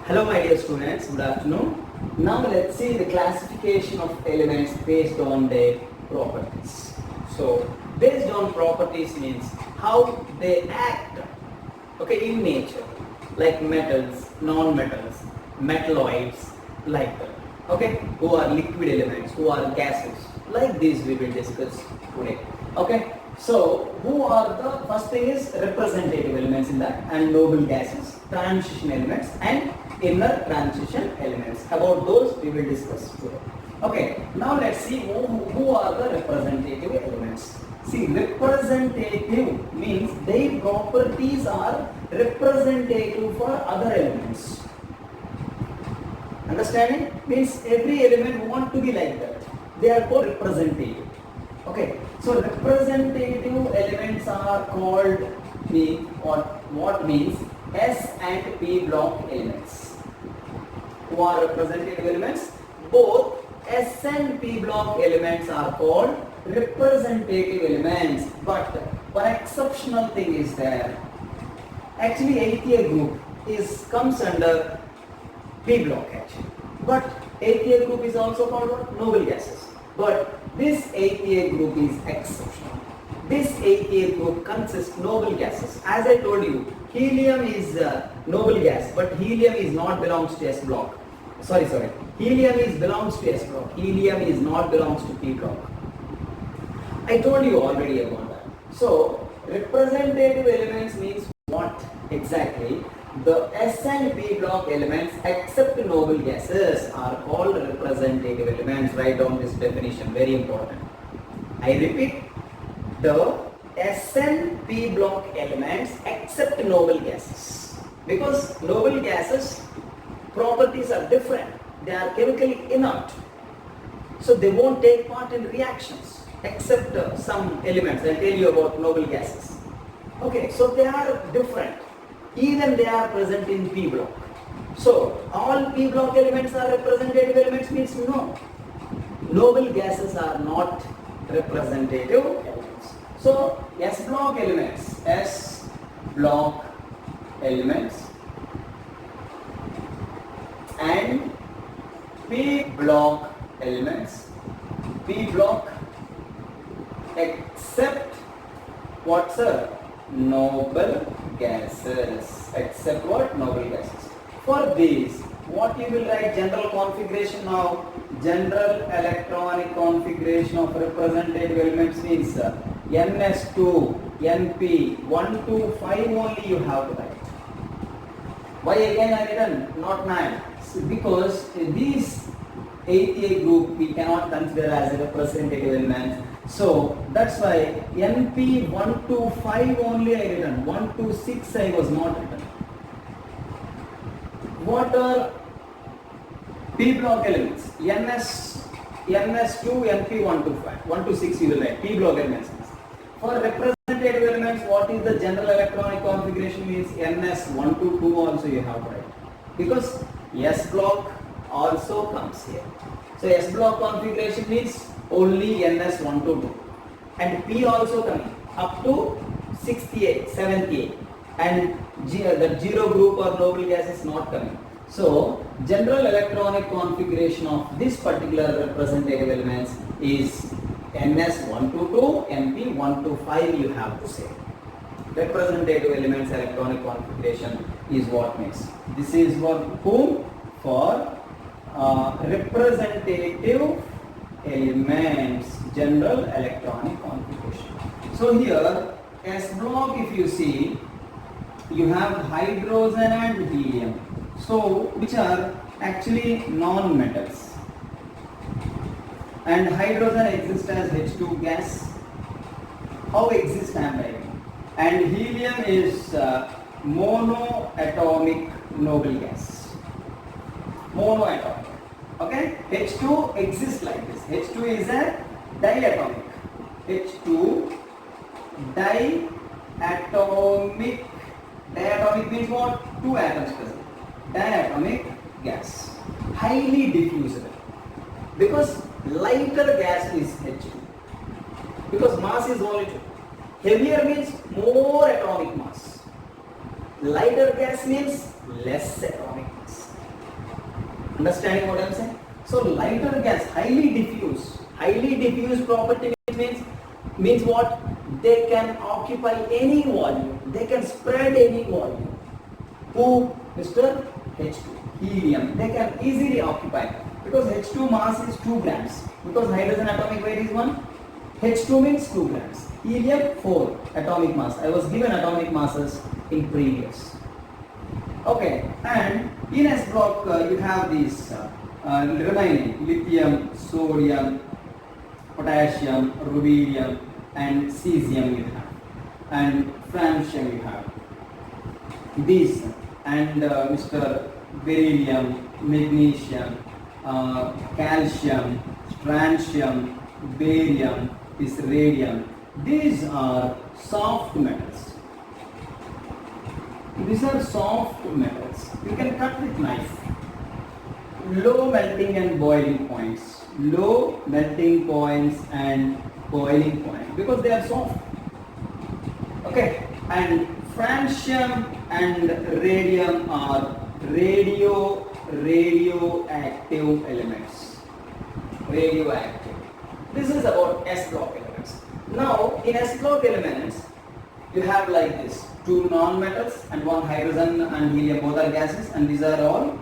Hello my dear students, good afternoon. Now let's see the classification of elements based on their properties. So based on properties means how they act in nature, like metals, non-metals, metalloids, like that. Who are liquid elements, who are gases, like these we will discuss today. So who are the first thing is representative elements in that, and noble gases, transition elements and inner transition elements. About those we will discuss today. Now let's see who are the representative elements. See, representative means their properties are representative for other elements. Understanding? Means every element want to be like that. They are called representative. So representative elements are called what means S and P block elements. Who are representative elements? Both S and P block elements are called representative elements, but one exceptional thing is there. Actually, ATA group comes under P block actually, but ATA group is also called what? Noble gases. But this ATA group is exceptional. This ATA group consists noble gases. As I told you, helium is a noble gas, but helium is not belongs to S block. Helium belongs to S block. Helium is not belongs to P block. I told you already about that. So representative elements means what exactly? The S and P block elements except noble gases are called representative elements. Write down this definition, very important. I repeat, the S and P block elements except noble gases, because noble gases properties are different. They are chemically inert, so they won't take part in reactions except some elements. I'll tell you about noble gases. So they are different. Even they are present in P block. So all P block elements are representative elements means no. Noble gases are not representative elements. So S block elements and P block elements, P block except what, sir? Noble gases. Except what? Noble gases. For these, what you will write? General configuration now. General electronic configuration of representative elements means NS2, NP, 1 to 5 only you have to write. Why again I written? Not 9. Because these ATA group we cannot consider as a representative element. So that's why NP 1 to 5 only I written. 1 to 6 I was not written. What are P block elements? NS2, NP 1 to 5. 1 to 6 you will write. P block elements. For representative elements, what is the general electronic configuration means? NS 1 to 2 also you have to write. Because S block also comes here. So S block configuration means only NS 1 to 2. And P also coming up to 68, 78. And the zero group or noble gas is not coming. So general electronic configuration of this particular representative elements is NS 1 to 2, NP 1 to 5 you have to say. Representative elements electronic configuration is what means. This is what whom? For representative elements, general electronic configuration. So here S block, if you see, you have hydrogen and helium, so which are actually non-metals, and hydrogen exists as H2 gas. How exists I am writing, and helium is monoatomic noble gas. Monoatomic. H2 exists like this. H2 is a diatomic. H2 diatomic. Diatomic means what? 2 atoms present. Diatomic gas. Highly diffusible. Because lighter gas is H2. Because mass is only 2. Heavier means more atomic mass. Lighter gas means less atomic mass. Understanding what I'm saying? So lighter gas, highly diffuse. Highly diffuse property means what? They can occupy any volume. They can spread any volume. Who? Mr. H2, helium. They can easily occupy because H2 mass is 2 grams. Because hydrogen atomic weight is 1. H2 means 2 grams. Helium 4 atomic mass. I was given atomic masses in previous. Okay, and in S block you have these remaining lithium, sodium, potassium, rubidium, and cesium you have, and francium you have. These and Mr. beryllium, magnesium, calcium, strontium, barium, this radium. These are soft metals. These are soft metals. You can cut with knife. Low melting and boiling points. Low melting points and boiling point because they are soft. Okay, and francium and radium are radioactive elements. Radioactive. This is about S block elements. Now in S block elements you have like this, 2 non-metals and 1 hydrogen and helium, both are gases, and these are all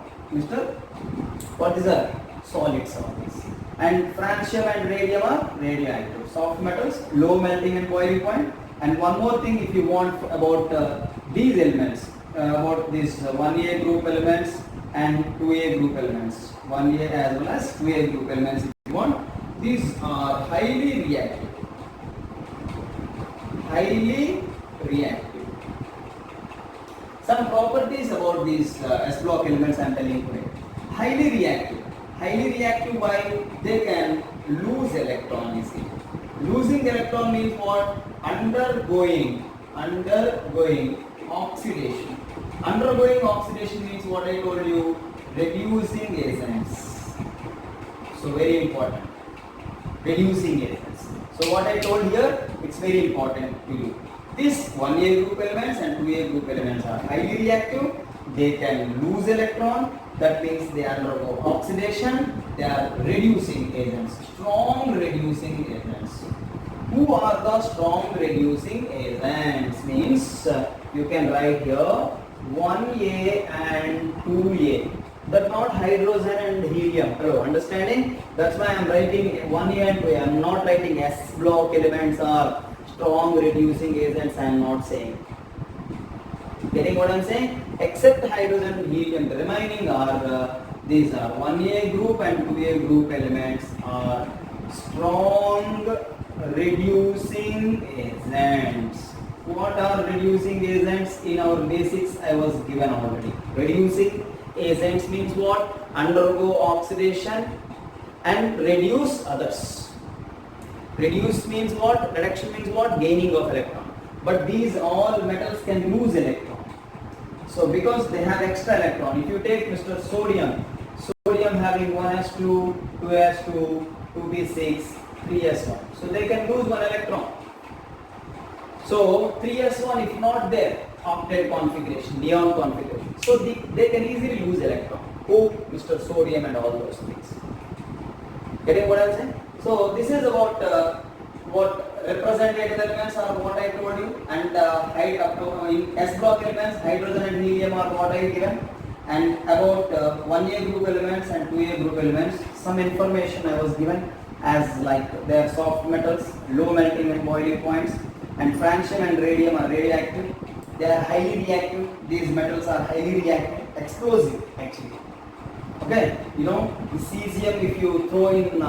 what these are? Solids all these. And francium and radium are radioactive, soft metals, low melting and boiling point. And one more thing, if you want about these elements, about these 1A group elements and 2A group elements, 1A as well as 2A group elements if you want, these are highly reactive. Highly reactive. Some properties about these S block elements I am telling you today. Highly reactive. Highly reactive, why? They can lose electron easily. Losing electron means what? Undergoing oxidation. Undergoing oxidation means what I told you, reducing agents. So very important. Reducing agents. So what I told here, it's very important to you. These 1A group elements and 2A group elements are highly reactive. They can lose electron. That means they undergo oxidation. They are reducing agents. Strong reducing agents. Who are the strong reducing agents? Means you can write here 1A and 2A. But not hydrogen and helium. Hello, understanding? That's why I am writing 1A and 2A. I am not writing S block elements are strong reducing agents. I am not saying. Getting what I am saying? Except hydrogen and helium, the remaining are these are 1A group and 2A group elements are strong reducing agents. What are reducing agents? In our basics I was given already. Reducing agents means what? Undergo oxidation and reduce others. Reduce means what? Reduction means what? Gaining of electron. But these all metals can lose electron. So because they have extra electron, if you take Mr. Sodium having 1s2, 2s2, 2p6, 3s1. So they can lose 1 electron. So 3s1 if not there, octet configuration, neon configuration. So they can easily lose electron. Who? Mr. Sodium and all those things. Getting what I am saying? So this is about what representative elements are what I told you, and in S block elements hydrogen and helium are what I given, and about 1A group elements and 2A group elements some information I was given as like they are soft metals, low melting and boiling points, and francium and radium are radioactive. They are highly reactive. These metals are highly reactive, explosive actually. Okay, you know, the cesium if you throw in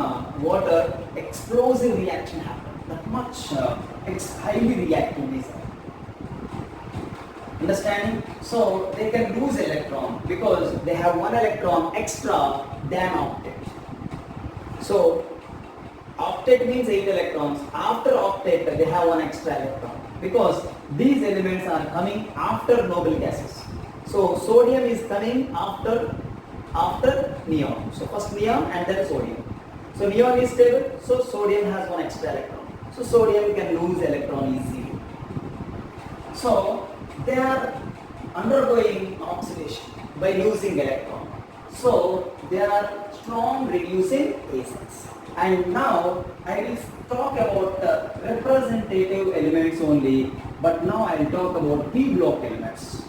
water, explosive reaction happens. That much it's highly reactive these are. Understanding? So they can lose electron because they have 1 electron extra than octet. So octet means 8 electrons. After octet they have 1 extra electron because these elements are coming after noble gases. So sodium is coming after neon. So first neon and then sodium. So neon is stable, so sodium has 1 extra electron. So sodium can lose electron easily. So they are undergoing oxidation by losing electron. So they are strong reducing agents. And now I will talk about representative elements only, but now I will talk about P block elements.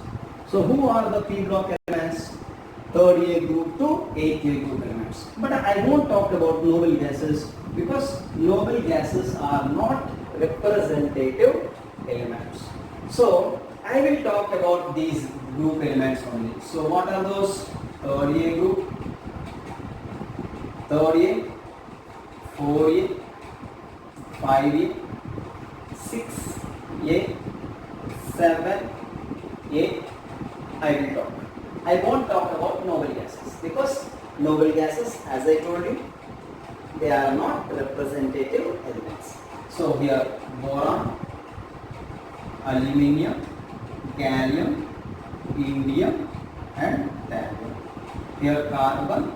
So who are the P block elements? Third A group to 8th A group elements. But I won't talk about noble gases because noble gases are not representative elements. So I will talk about these group elements only. So what are those? Third A group, third A, 4A, 5A, 6A, 7A. I will talk. I won't talk about noble gases because noble gases, as I told you, they are not representative elements. So here boron, aluminium, gallium, indium and thallium. Here carbon,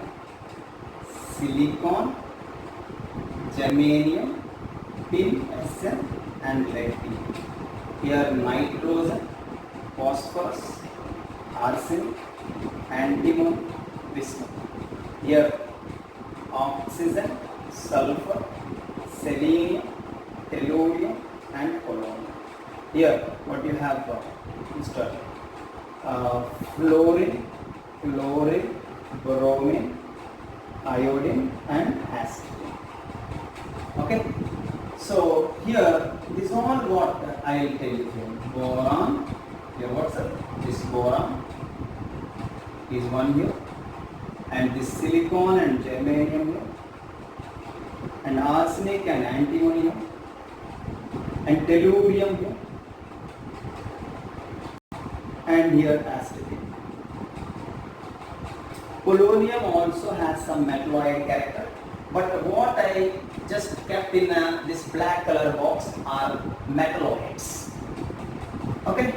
silicon, germanium, tin, Sn and lead. Here nitrogen, phosphorus, arsenic, antimony, bismuth. Here oxygen, sulfur, selenium, tellurium and polonium. Here what you have Mr. Fluorine, chlorine, bromine, iodine and acid. Okay. So here this all what I will tell you here. Boron. Here what's up? This boron is one here, and this silicon and germanium here, and arsenic and antimony here, and tellurium here, and here acid. Polonium also has some metalloid character, but what I just kept in this black color box are metalloids. Okay.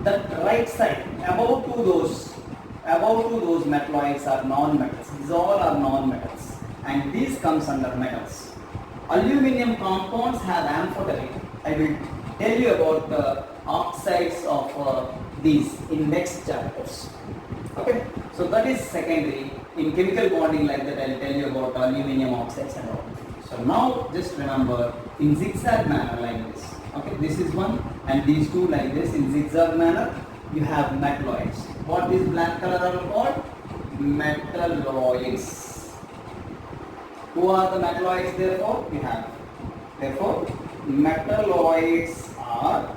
The right side, above to those metalloids are non-metals. These all are non-metals, and these comes under metals. Aluminium compounds have amphoterite. I will tell you about the oxides of these in next chapters. Okay, so that is secondary. In chemical bonding like that, I will tell you about aluminium oxides and all. So now just remember in zigzag manner like this. Okay, this is one and these two like this in zigzag manner. You have metalloids. What is black color are called? Metalloids. Who are the metalloids therefore? We have. Therefore, metalloids are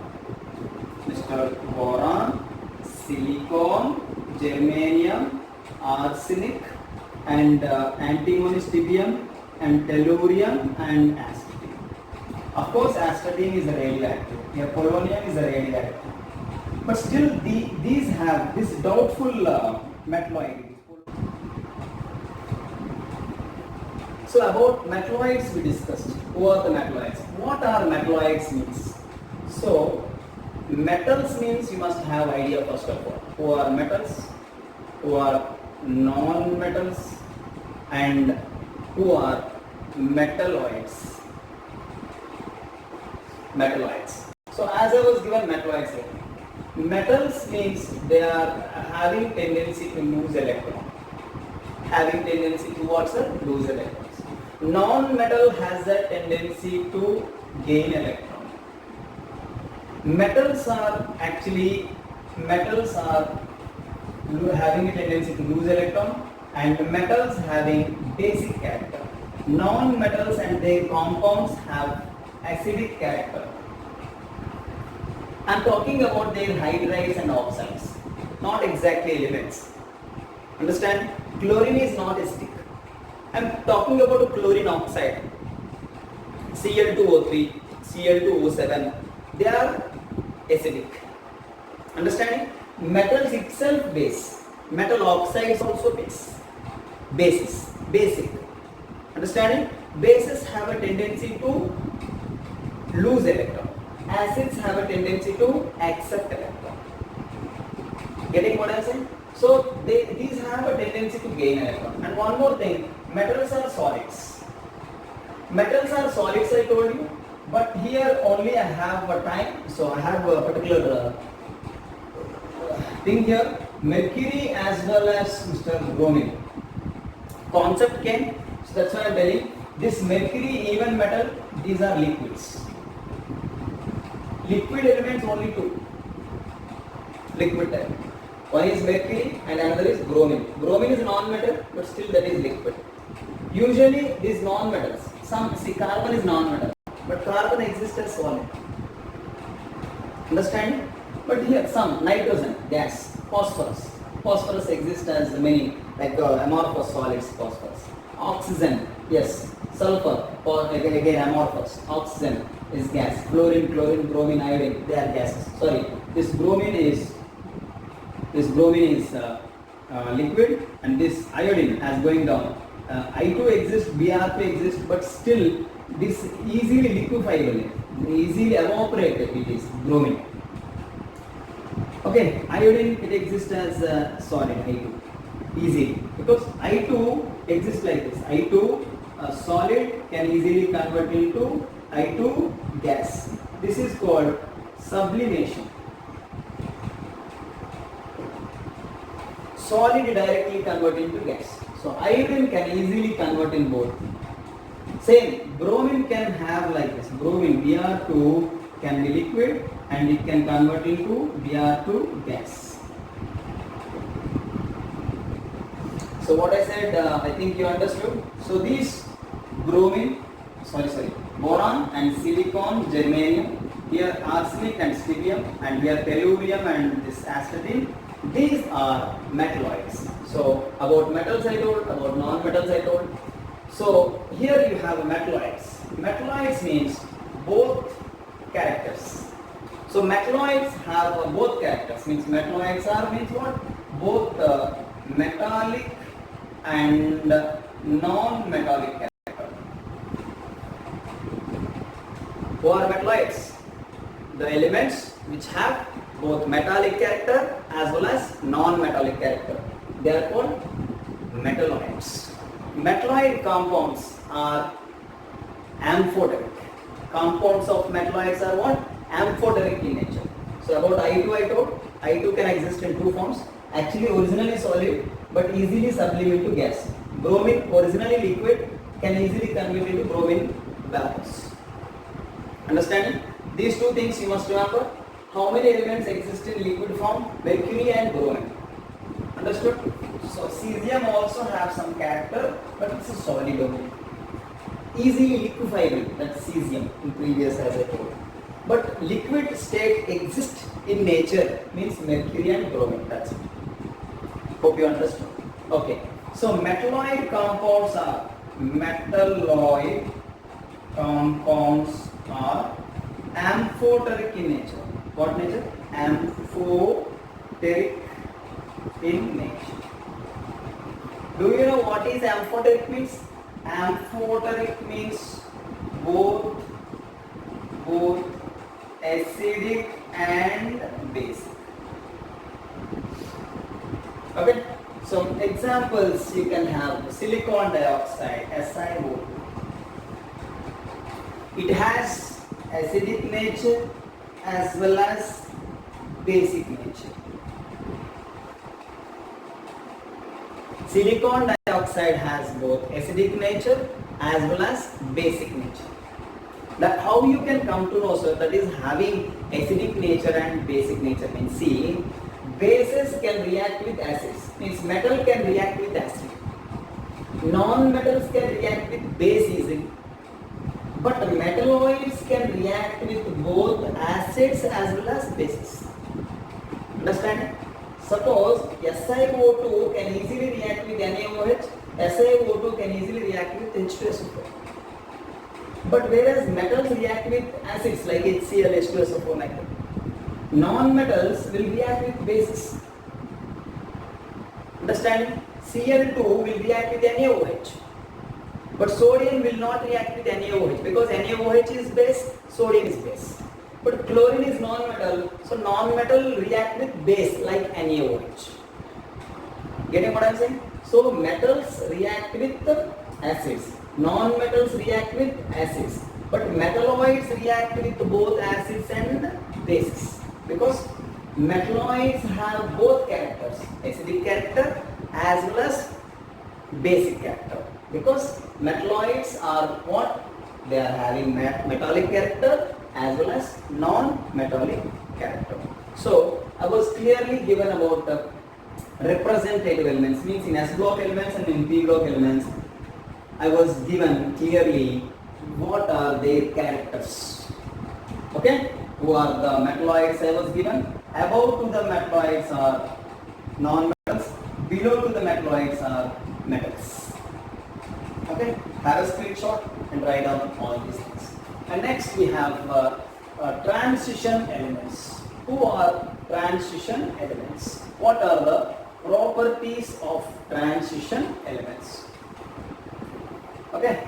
Mr. Boron, silicon, germanium, arsenic and antimony, stibium and tellurium and acid. Of course, astatine is a radioactive. Here, polonium is a radioactive. But still, these have this doubtful metalloid. So about metalloids we discussed. Who are the metalloids? What are metalloids means? So metals means you must have idea first of all. Who are metals? Who are non-metals? And who are metalloids? Metalloids. So as I was given metalloids here. Metals means they are having tendency to lose electron. Having tendency towards lose electrons. Non-metal has a tendency to gain electron. Metals are having a tendency to lose electron, and metals having basic character. Non-metals and their compounds have acidic character. I am talking about their hydrides and oxides, not exactly elements. Understand? Chlorine is not acidic. I am talking about chlorine oxide, Cl2O3, Cl2O7. They are acidic. Understanding? Metals itself base. Metal oxides also base. Bases. Basic. Understanding? Bases have a tendency to lose electron. Acids have a tendency to accept electron. Getting what I am saying? So these have a tendency to gain electron. And one more thing, metals are solids. Metals are solids I told you, but here only I have a time, so I have a particular thing here. mercury as well as Mr. bromine. Concept came, so that's why I'm telling this mercury even metal, these are liquids. Liquid elements only two. Liquid type. One is mercury and another is bromine. Bromine is non-metal, but still that is liquid. Usually these non-metals, some see carbon is non-metal, but carbon exists as solid. Understand? But here some nitrogen, gas, phosphorus. Phosphorus exists as many like amorphous solids. Phosphorus. Oxygen, yes. Sulfur, or again amorphous. Oxygen is gas. Chlorine, bromine, iodine, they are gases. Sorry, this bromine is liquid, and this iodine as going down. I2 exists, Br2 exists, but still this easily liquefiable, easily evaporated. It is bromine. Okay, iodine it exists as solid I2 easily because I2 exists like this. I2 solid can easily convert into I2 gas. This is called sublimation. Solid directly convert into gas. So iodine can easily convert in both. Same, bromine can have like this. Bromine Br2 can be liquid and it can convert into Br2 gas. So what I said, I think you understood. So these boron and silicon, germanium, here arsenic and stibbium, and here tellurium and this astatine. These are metalloids. So about metals I told, about non-metals I told. So here you have metalloids. Metalloids means both characters. So metalloids have both characters. Means metalloids are means what? Both metallic and non-metallic character. Who are metalloids? The elements which have both metallic character as well as non-metallic character. They are called metalloids. Metalloid compounds are amphoteric. Compounds of metalloids are what? Amphoteric in nature. So about I2 I told, I2 can exist in two forms. Actually originally solid but easily sublimate into gas. Bromine originally liquid can easily convert into bromine vapors. Understanding? These two things you must remember. How many elements exist in liquid form? Mercury and bromine. Understood? So cesium also have some character, but it's a solid only. Easily liquefiable, that's cesium in previous as I told. But liquid state exists in nature means mercury and bromine. That's it. Hope you understood. Okay. So metalloid compounds are amphoteric in nature. What nature? Amphoteric in nature. Do you know what is amphoteric means? Amphoteric means both acidic and basic. Okay. So examples you can have silicon dioxide, SiO2. It has acidic nature as well as basic nature. Silicon dioxide has both acidic nature as well as basic nature. That how you can come to know, sir, that is having acidic nature and basic nature means, see, bases can react with acids, means metal can react with acid. Non-metals can react with base easily. But metalloids can react with both acids as well as bases. Understand? Suppose SiO2 can easily react with NaOH, SiO2 can easily react with H2SO4. But whereas metals react with acids like HCl, H2SO4 like that, non-metals will react with bases. Understanding? Cl2 will react with NaOH. But sodium will not react with NaOH because NaOH is base, sodium is base. But chlorine is non-metal, so non-metal react with base like NaOH. Getting what I am saying? So metals react with acids, non-metals react with acids, but metalloids react with both acids and bases because metalloids have both characters, acidic character as well as basic character, because metalloids are what? They are having metallic character as well as non-metallic character. So I was clearly given about the representative elements, means in S block elements and in P block elements I was given clearly what are their characters. Okay, who are the metalloids I was given. Above to the metalloids are non-metals, below to the metalloids are metals. Okay, have a screenshot and write down all these things. And next we have transition elements. Who are transition elements? What are the properties of transition elements? Okay,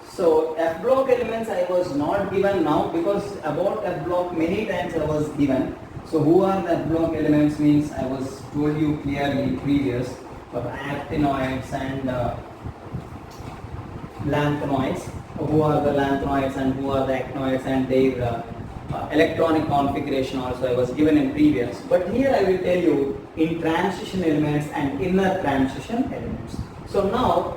so F block elements I was not given now, because about F block many times I was given. So who are the F block elements means I was told you clearly previous, for actinoids and lanthanoids. Who are the lanthanoids and who are the actinoids and their electronic configuration also I was given in previous. But here I will tell you in transition elements and inner transition elements. So now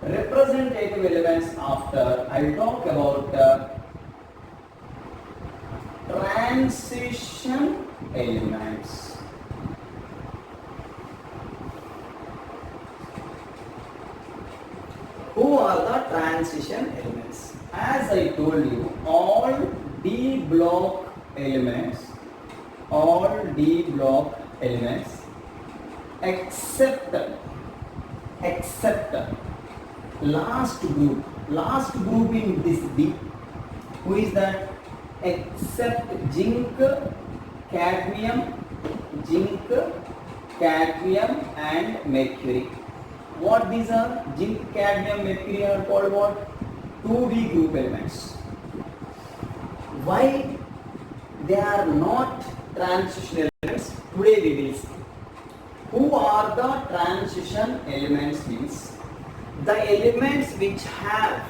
representative elements after I will talk about transition elements. Who are the transition elements? As I told you, all D block elements except last group in this D. Who is that? Except zinc, cadmium and mercury. What these are? Zinc, cadmium, mercury are called what? 2D group elements. Why they are not transition elements? Today we will see. Who are the transition elements means? The elements which have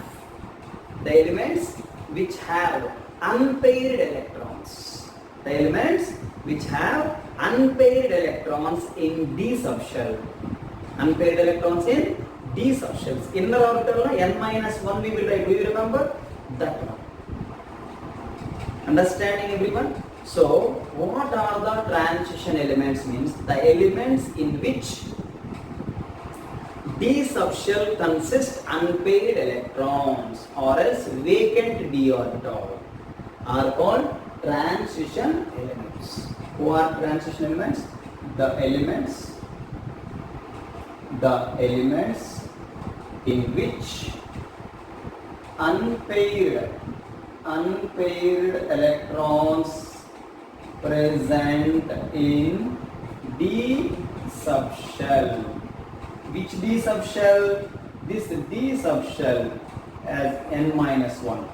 unpaired electrons. The elements which have unpaired electrons in d subshell. Unpaired electrons in d subshells. Inner orbital n-1 we will write. Do you remember that one? Understanding everyone? So what are the transition elements means? The elements in which d subshell consists unpaired electrons or else vacant d orbital are called transition elements. Who are transition elements? The elements in which unpaired electrons present in d subshell. Which d subshell? This d subshell as n-1.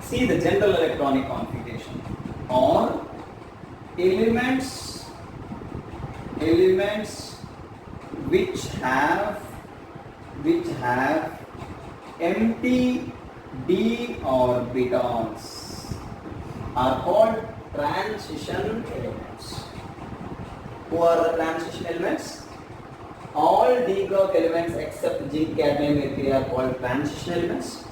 See the general electronic configuration. Or elements which have empty d orbitals are called transition elements. Who are the transition elements? All d block elements except zinc, cadmium, mercury are called transition elements.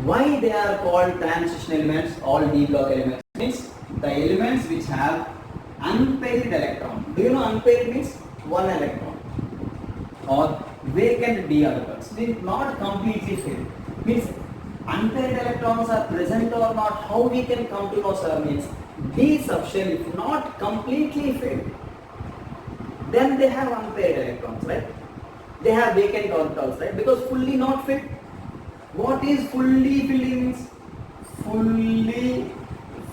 Why they are called transition elements? All d block elements means the elements which have unpaired electron. Do you know unpaired means? One electron. Or vacant d orbitals, means not completely filled. Means unpaired electrons are present or not. How we can come to know, sir? Means d subshell if not completely filled, then they have unpaired electrons, right? They have vacant orbitals, right? Because fully not filled. What is fully filled means? Fully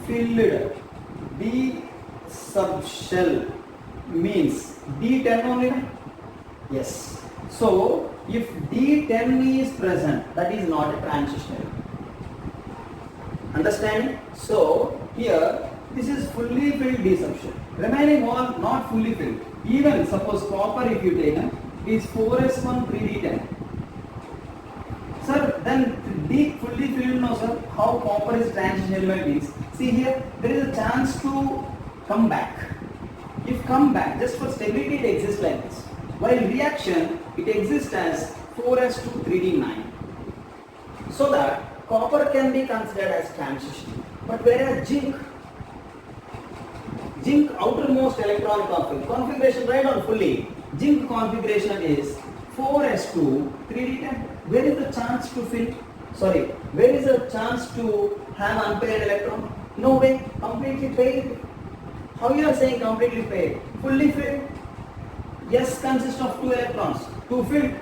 filled d subshell means d10 only, right? Yes. So if d10 is present, that is not a transition element. Understanding? So here this is fully filled d subshell. Remaining all not fully filled. Even suppose copper if you take is 4s1 3d10. Sir, then d fully filled no sir. How copper is transition element means? See here there is a chance to come back. If come back, just for stability it exists like this. While reaction, it exists as 4s to 3d9. So that copper can be considered as transition. But whereas zinc outermost electron configuration, right on fully, zinc configuration is 4s2 3d10. Where is the chance to fill? Sorry, where is the chance to have unpaired electron? No way, completely paired. How you are saying completely paired? Fully filled. S consists of 2 electrons, 2 filled.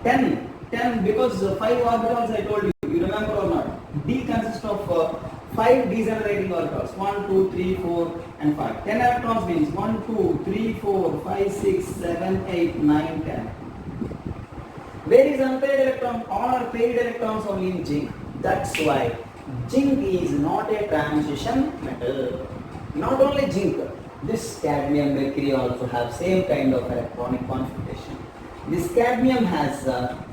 10 because 5 orbitals I told you, you remember or not? D consists of 5 degenerating orbitals, 1, 2, 3, 4 and 5. 10 electrons means 1, 2, 3, 4, 5, 6, 7, 8, 9, 10. Where is unpaired electron? All are paired electrons only in zinc. That's why zinc is not a transition metal. Not only zinc, this cadmium mercury also have same kind of electronic configuration. This cadmium has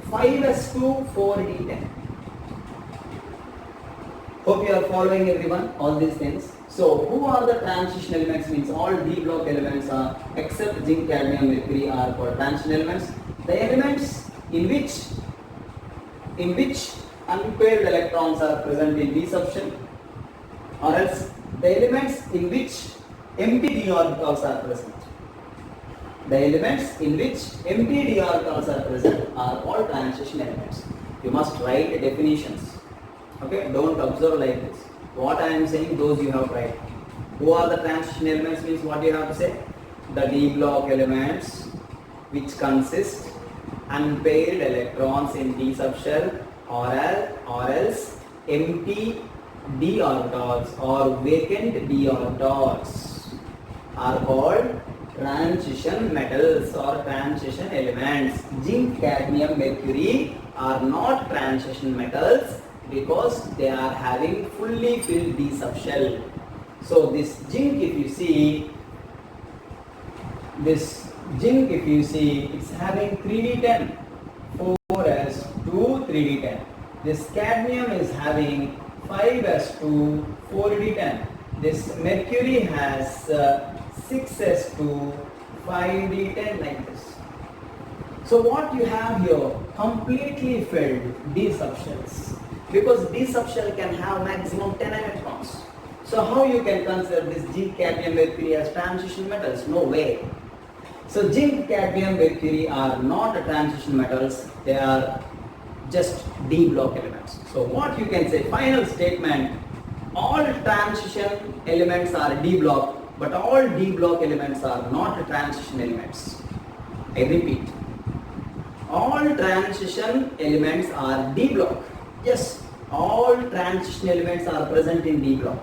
5s2 4d10. Hope you are following everyone, all these things. So who are the transition elements? Means all d block elements are except zinc, cadmium, mercury are called transition elements. The elements in which unpaired electrons are present in d subshell, or else the elements in which empty d orbitals are present. The elements in which empty d orbitals are present are all transition elements. You must write definitions. Okay, don't observe like this. What I am saying, those you have to write. Who are the transition elements means what you have to say? The d block elements which consist unpaired electrons in d subshell or else empty d orbitals or vacant d orbitals are called transition metals or transition elements. Zinc, cadmium, mercury are not transition metals because they are having fully filled d subshell. So this zinc, if you see, it's having 3d10, 4s2 3d10. This cadmium is having 5s2 4d10. This mercury has 6s2 5d10 like this. So what you have here, completely filled d subshells, because d subshell can have maximum 10 electrons. So how you can consider this zinc, cadmium, mercury as transition metals? No way. So zinc, cadmium, mercury are not transition metals, they are just d block elements. So what you can say, final statement, all transition elements are d block, but all d block elements are not transition elements. I repeat, all transition elements are d block. Yes, all transition elements are present in d block,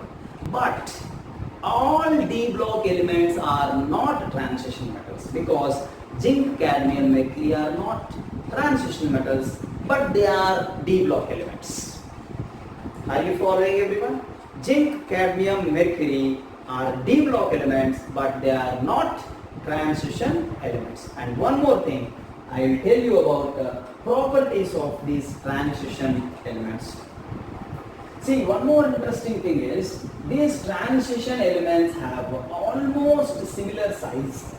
but all d block elements are not transition metals, because zinc, cadmium, mercury are not transition metals, but they are d block elements. Are you following everyone? Zinc, cadmium, mercury are d block elements, but they are not transition elements. And one more thing, I will tell you about the properties of these transition elements. See, one more interesting thing is, these transition elements have almost similar size.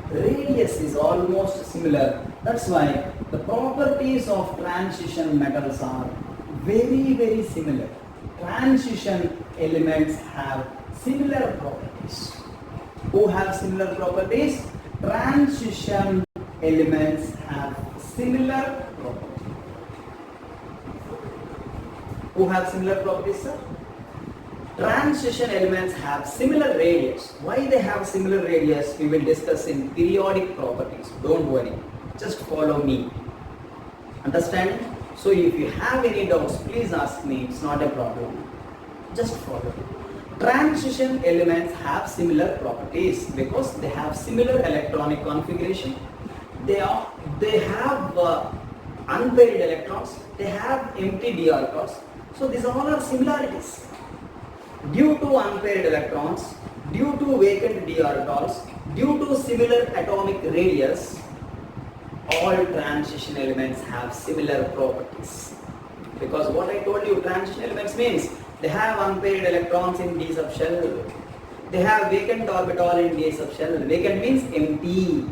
Radius is almost similar. That's why the properties of transition metals are very, very similar. Transition elements have similar properties. Who have similar properties? Transition elements have similar properties. Who have similar properties, sir? Transition elements have similar radius. Why they have similar radius, we will discuss in periodic properties. Don't worry, just follow me. Understand? So if you have any doubts, please ask me, it's not a problem. Just follow. Transition elements have similar properties because they have similar electronic configuration. They have unpaired electrons, they have empty d orbitals. So these all are similarities. Due to unpaired electrons, due to vacant d orbitals, due to similar atomic radius, all transition elements have similar properties. Because what I told you, transition elements means They have unpaired electrons in d subshell. They have vacant orbital in d subshell. Vacant means empty.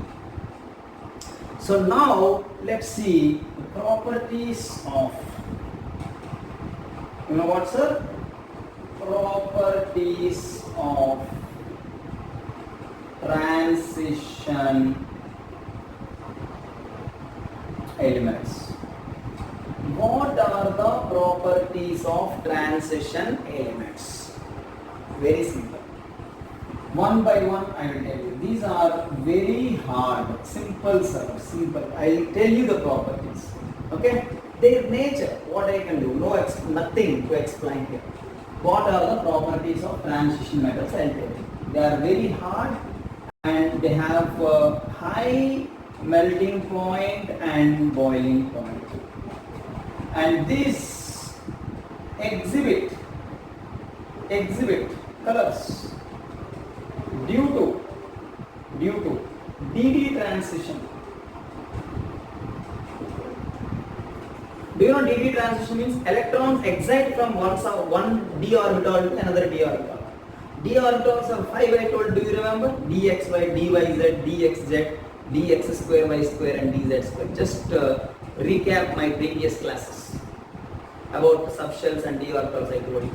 So now let's see the properties of, you know what, sir? Properties of transition elements. What are the properties of transition elements? Very simple. One by one I will tell you. These are very hard, simple, sir, simple. I will tell you the properties. Okay? Their nature, what I can do, nothing to explain here. What are the properties of transition metals? I will tell you. They are very hard and they have a high melting point and boiling point. And these exhibit colors due to DD transition. Do you know DD transition means? Electrons excite from one d orbital to another d orbital. D orbitals are 5 I told, do you remember? dxy, dyz, dxz, dx square, y square and dz square. Just recap my previous classes about subshells and d orbitals I told you.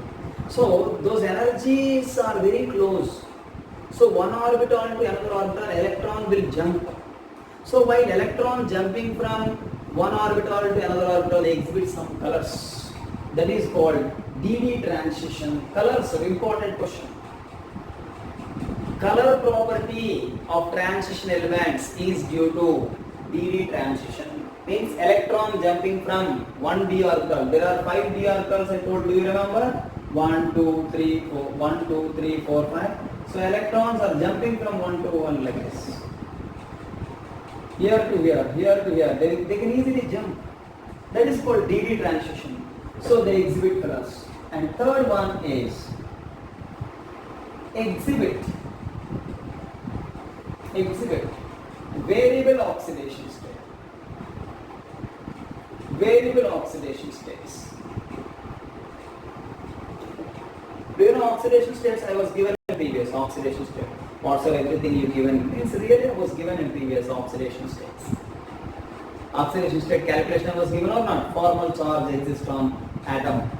So those energies are very close. So one orbital to another orbital, electron will jump. So while electron jumping from one orbital to another orbital, they exhibit some colors. That is called DD transition. Colors are important question. Color property of transition elements is due to DD transition. Means electron jumping from one d orbital. There are 5 d orbitals I told, do you remember? 1, 2, 3, 4, 1, 2, 3, 4, 5. So electrons are jumping from one to one like this. Here to here, here to here. They can easily jump. That is called DD transition. So they exhibit colors. And third one is exhibit variable oxidation state. Variable oxidation states. Do you know oxidation states? I was given in previous oxidation state. Also everything you given, it's really was given in previous oxidation states. Oxidation state calculation was given or not? Formal charge exists on atom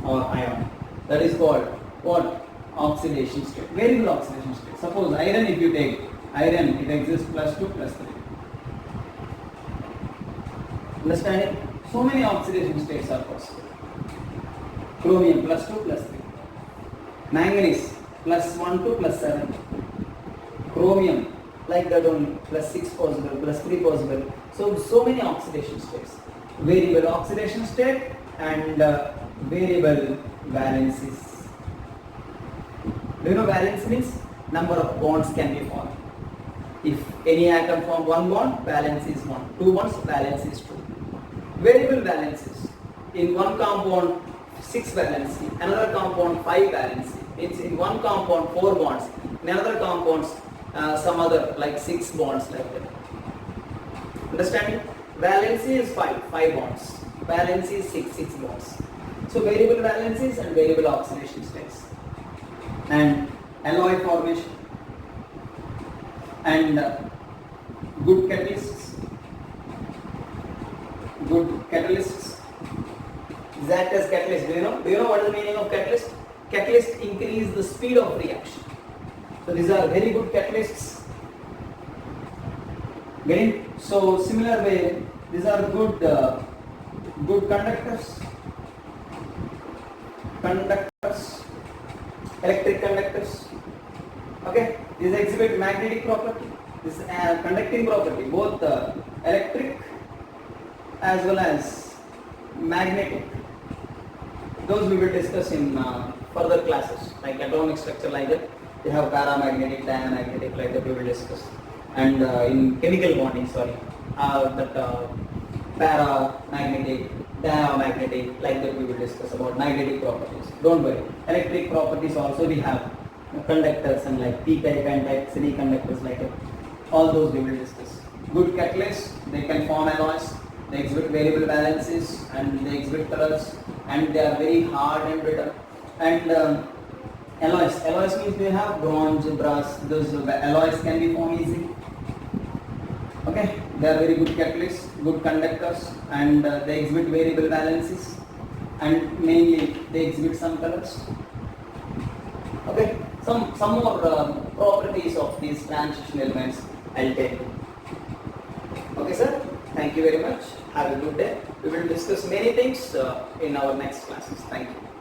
or ion. That is called what? Oxidation state. Variable oxidation state. Suppose iron, if you take iron, it exists plus 2 plus 3. Understand it? So many oxidation states are possible. Chromium plus 2 plus 3. Manganese plus 1 2 plus 7. Chromium like that only, plus 6 possible, plus 3 possible. So many oxidation states. Variable oxidation state and variable valencies. Do you know valence means? Number of bonds can be formed. If any atom form one bond, valence is 1. 2 bonds, valence is 2. Variable valencies. In one compound 6 valency, another compound 5 valency. It's in one compound 4 bonds, in another compounds some other like 6 bonds like that. Understanding? Valency is 5 bonds. Valency is 6 bonds. So variable valencies and variable oxidation states. And alloy formation and good catalysts. That as catalyst. Do you know what is the meaning of catalyst? Catalyst increase the speed of reaction. So these are very good catalysts. Getting? So similar way, these are good conductors. Electric conductors. Okay, these exhibit magnetic property. This conducting property, both electric as well as magnetic. Those we will discuss in further classes, like atomic structure like that. They have paramagnetic, diamagnetic, like that we will discuss. And in chemical bonding, paramagnetic, diamagnetic, like that we will discuss about magnetic properties. Don't worry. Electric properties also we have conductors and like p-type, n-type, semiconductors like that. All those we will discuss. Good catalysts, they can form alloys, they exhibit variable valencies and they exhibit colors and they are very hard and brittle. And alloys. Alloys means we have bronze, brass. Those alloys can be formed easily. Okay, they are very good catalysts, good conductors, and they exhibit variable valencies, and mainly they exhibit some colors. Okay, some more properties of these transition elements I'll take. Okay, sir. Thank you very much. Have a good day. We will discuss many things in our next classes. Thank you.